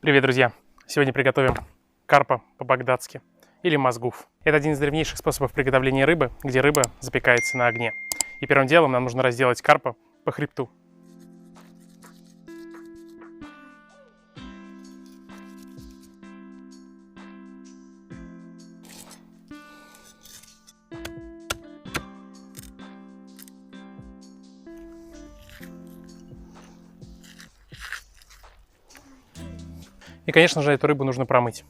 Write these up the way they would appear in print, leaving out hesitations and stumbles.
Привет, друзья! Сегодня приготовим карпа по-багдадски или мазгуф. Это один из древнейших способов приготовления рыбы, где рыба запекается на огне. И первым делом нам нужно разделать карпа по хребту. И, конечно же, эту рыбу нужно промыть.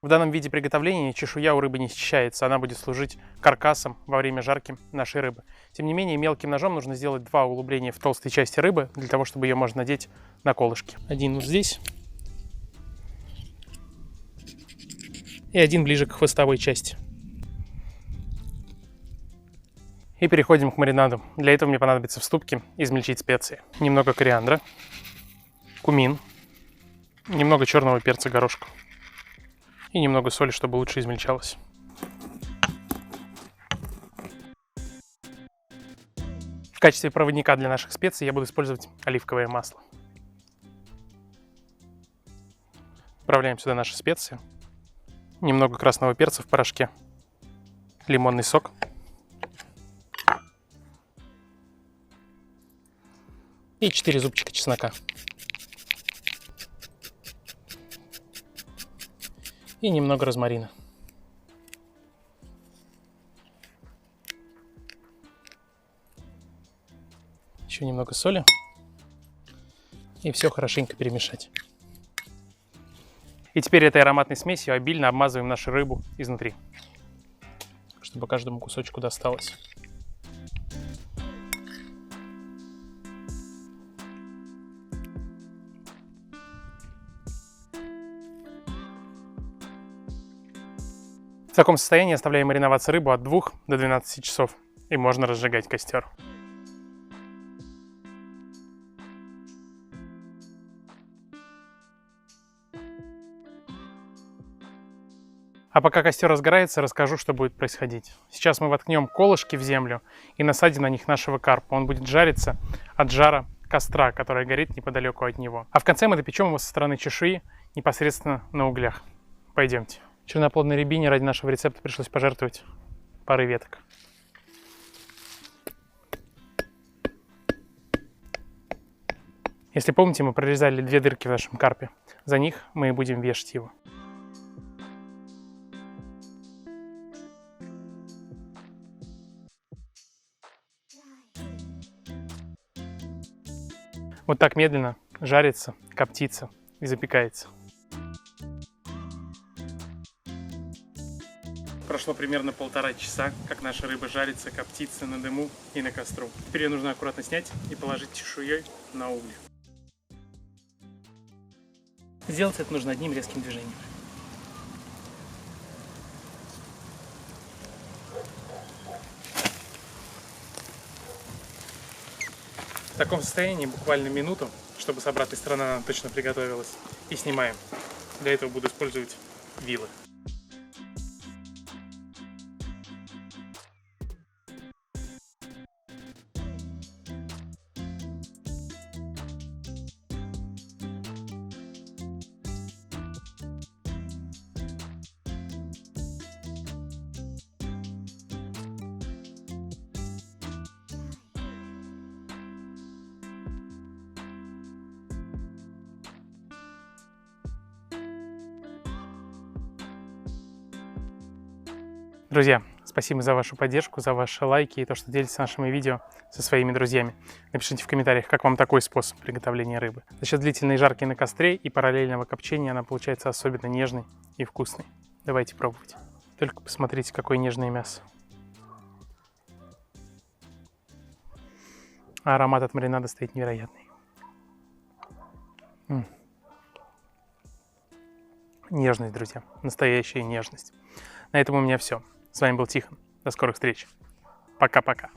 В данном виде приготовления чешуя у рыбы не счищается, она будет служить каркасом во время жарки нашей рыбы. Тем не менее, мелким ножом нужно сделать два углубления в толстой части рыбы, для того, чтобы ее можно надеть на колышки. Один вот здесь и один ближе к хвостовой части. И переходим к маринаду. Для этого мне понадобится в ступке измельчить специи. Немного кориандра, кумин, немного черного перца горошка и немного соли, чтобы лучше измельчалось. В качестве проводника для наших специй я буду использовать оливковое масло. Добавляем сюда наши специи. Немного красного перца в порошке, лимонный сок. И 4 зубчика чеснока. И немного розмарина. Еще немного соли. И все хорошенько перемешать. И теперь этой ароматной смесью обильно обмазываем нашу рыбу изнутри, чтобы каждому кусочку досталось. В таком состоянии оставляем мариноваться рыбу от 2 до 12 часов, и можно разжигать костер. А пока костер разгорается, расскажу, что будет происходить. Сейчас мы воткнем колышки в землю и насадим на них нашего карпа. Он будет жариться от жара костра, который горит неподалеку от него. А в конце мы допечем его со стороны чешуи непосредственно на углях. Пойдемте. Черноплодной рябине ради нашего рецепта пришлось пожертвовать парой веток. Если помните, мы прорезали 2 дырки в нашем карпе. За них мы и будем вешать его. Вот так медленно жарится, коптится и запекается. Прошло примерно 1,5 часа, как наша рыба жарится, коптится на дыму и на костру. Теперь ее нужно аккуратно снять и положить чешуей на угли. Сделать это нужно одним резким движением. В таком состоянии буквально минуту, чтобы с обратной стороны она точно приготовилась, и снимаем. Для этого буду использовать вилы. Друзья, спасибо за вашу поддержку, за ваши лайки и то, что делитесь нашими видео со своими друзьями. Напишите в комментариях, как вам такой способ приготовления рыбы. За счет длительной жарки на костре и параллельного копчения она получается особенно нежной и вкусной. Давайте пробовать. Только посмотрите, какое нежное мясо. А аромат от маринада стоит невероятный. Нежность, друзья. Настоящая нежность. На этом у меня все. С вами был Тихон. До скорых встреч. Пока-пока.